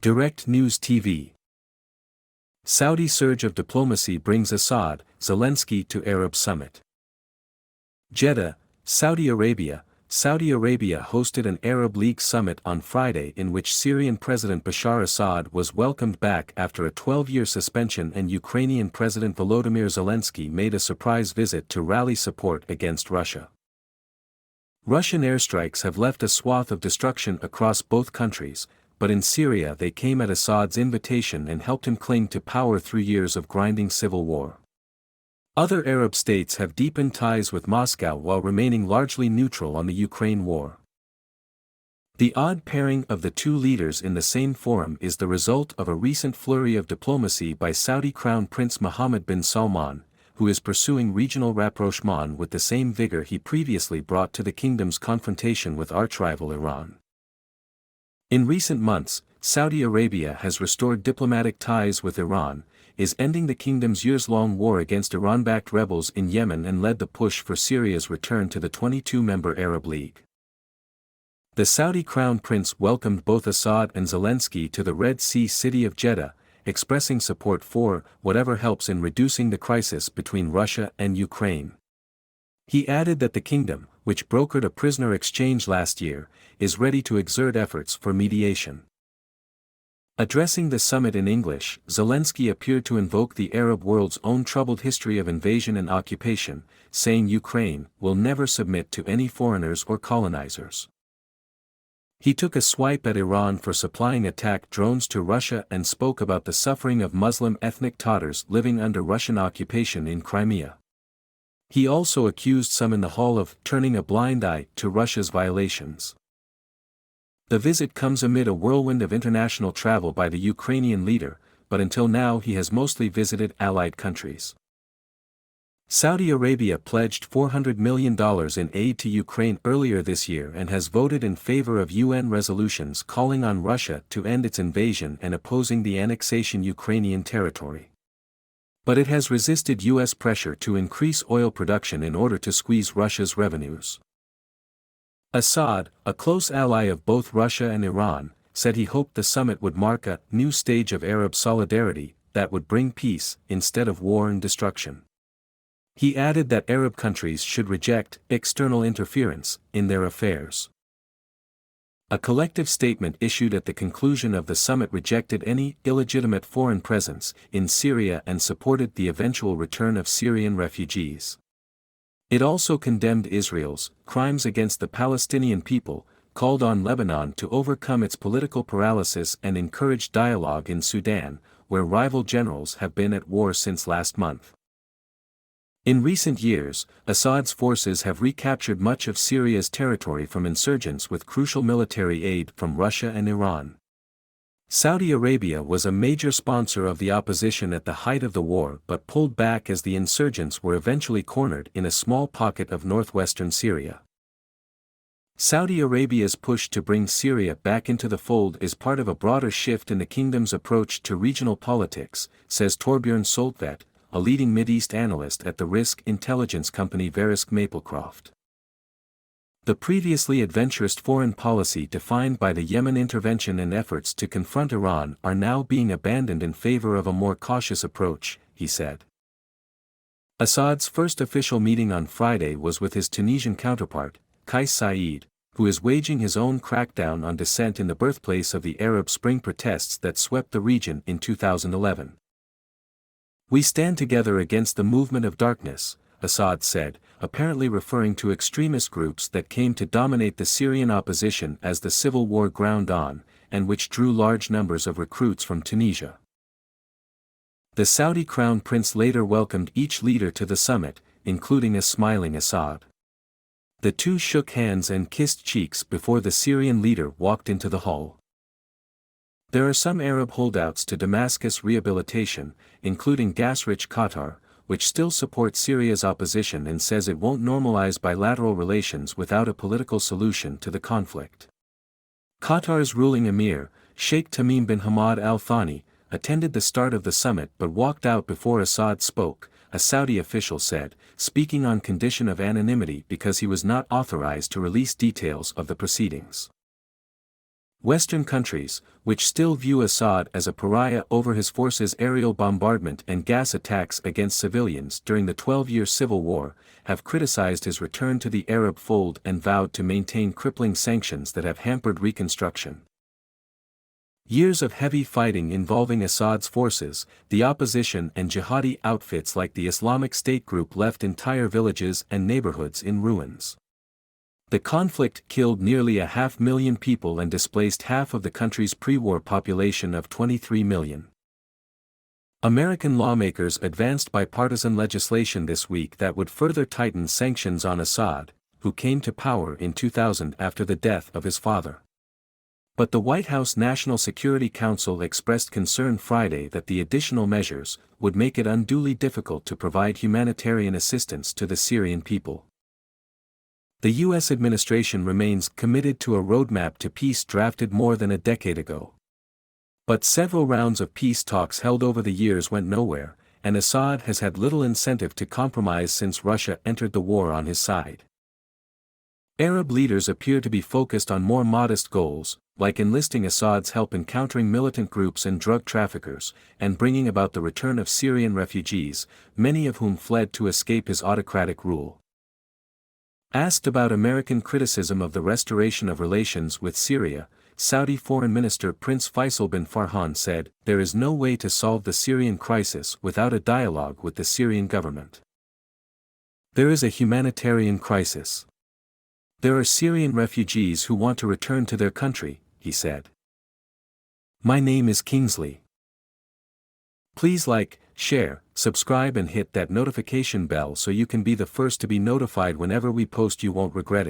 Direct News TV. Saudi surge of diplomacy brings Assad, Zelenskyy to Arab summit. Jeddah, Saudi Arabia. Saudi Arabia hosted an Arab League summit on Friday in which Syrian President Bashar Assad was welcomed back after a 12-year suspension, and Ukrainian President Volodymyr Zelenskyy made a surprise visit to rally support against Russia. Russian airstrikes have left a swath of destruction across both countries, but in Syria they came at Assad's invitation and helped him cling to power through years of grinding civil war. Other Arab states have deepened ties with Moscow while remaining largely neutral on the Ukraine war. The odd pairing of the two leaders in the same forum is the result of a recent flurry of diplomacy by Saudi Crown Prince Mohammed bin Salman, who is pursuing regional rapprochement with the same vigor he previously brought to the kingdom's confrontation with archrival Iran. In recent months, Saudi Arabia has restored diplomatic ties with Iran, is ending the kingdom's years-long war against Iran-backed rebels in Yemen, and led the push for Syria's return to the 22-member Arab League. The Saudi Crown Prince welcomed both Assad and Zelenskyy to the Red Sea city of Jeddah, expressing support for whatever helps in reducing the crisis between Russia and Ukraine. He added that the kingdom, which brokered a prisoner exchange last year, is ready to exert efforts for mediation. Addressing the summit in English, Zelenskyy appeared to invoke the Arab world's own troubled history of invasion and occupation, saying Ukraine will never submit to any foreigners or colonizers. He took a swipe at Iran for supplying attack drones to Russia and spoke about the suffering of Muslim ethnic Tatars living under Russian occupation in Crimea. He also accused some in the hall of turning a blind eye to Russia's violations. The visit comes amid a whirlwind of international travel by the Ukrainian leader, but until now he has mostly visited allied countries. Saudi Arabia pledged $400 million in aid to Ukraine earlier this year and has voted in favor of UN resolutions calling on Russia to end its invasion and opposing the annexation of Ukrainian territory. But it has resisted US pressure to increase oil production in order to squeeze Russia's revenues. Assad, a close ally of both Russia and Iran, said he hoped the summit would mark a new stage of Arab solidarity that would bring peace instead of war and destruction. He added that Arab countries should reject external interference in their affairs. A collective statement issued at the conclusion of the summit rejected any illegitimate foreign presence in Syria and supported the eventual return of Syrian refugees. It also condemned Israel's crimes against the Palestinian people, called on Lebanon to overcome its political paralysis, and encouraged dialogue in Sudan, where rival generals have been at war since last month. In recent years, Assad's forces have recaptured much of Syria's territory from insurgents with crucial military aid from Russia and Iran. Saudi Arabia was a major sponsor of the opposition at the height of the war but pulled back as the insurgents were eventually cornered in a small pocket of northwestern Syria. Saudi Arabia's push to bring Syria back into the fold is part of a broader shift in the kingdom's approach to regional politics, says Torbjørn Soltvedt, a leading Mideast analyst at the risk intelligence company Verisk Maplecroft. The previously adventurous foreign policy defined by the Yemen intervention and efforts to confront Iran are now being abandoned in favor of a more cautious approach, he said. Assad's first official meeting on Friday was with his Tunisian counterpart, Kais Saied, who is waging his own crackdown on dissent in the birthplace of the Arab Spring protests that swept the region in 2011. "We stand together against the movement of darkness," Assad said, apparently referring to extremist groups that came to dominate the Syrian opposition as the civil war ground on, and which drew large numbers of recruits from Tunisia. The Saudi Crown Prince later welcomed each leader to the summit, including a smiling Assad. The two shook hands and kissed cheeks before the Syrian leader walked into the hall. There are some Arab holdouts to Damascus rehabilitation, including gas-rich Qatar, which still supports Syria's opposition and says it won't normalize bilateral relations without a political solution to the conflict. Qatar's ruling emir, Sheikh Tamim bin Hamad Al Thani, attended the start of the summit but walked out before Assad spoke, a Saudi official said, speaking on condition of anonymity because he was not authorized to release details of the proceedings. Western countries, which still view Assad as a pariah over his forces' aerial bombardment and gas attacks against civilians during the 12-year civil war, have criticized his return to the Arab fold and vowed to maintain crippling sanctions that have hampered reconstruction. Years of heavy fighting involving Assad's forces, the opposition and jihadi outfits like the Islamic State group left entire villages and neighborhoods in ruins. The conflict killed nearly 500,000 people and displaced half of the country's pre-war population of 23 million. American lawmakers advanced bipartisan legislation this week that would further tighten sanctions on Assad, who came to power in 2000 after the death of his father. But the White House National Security Council expressed concern Friday that the additional measures would make it unduly difficult to provide humanitarian assistance to the Syrian people. The U.S. administration remains committed to a roadmap to peace drafted more than a decade ago. But several rounds of peace talks held over the years went nowhere, and Assad has had little incentive to compromise since Russia entered the war on his side. Arab leaders appear to be focused on more modest goals, like enlisting Assad's help in countering militant groups and drug traffickers, and bringing about the return of Syrian refugees, many of whom fled to escape his autocratic rule. Asked about American criticism of the restoration of relations with Syria, Saudi Foreign Minister Prince Faisal bin Farhan said, "There is no way to solve the Syrian crisis without a dialogue with the Syrian government. There is a humanitarian crisis. There are Syrian refugees who want to return to their country," he said. My name is Kingsley. Please like, share, subscribe and hit that notification bell so you can be the first to be notified whenever we post. You won't regret it.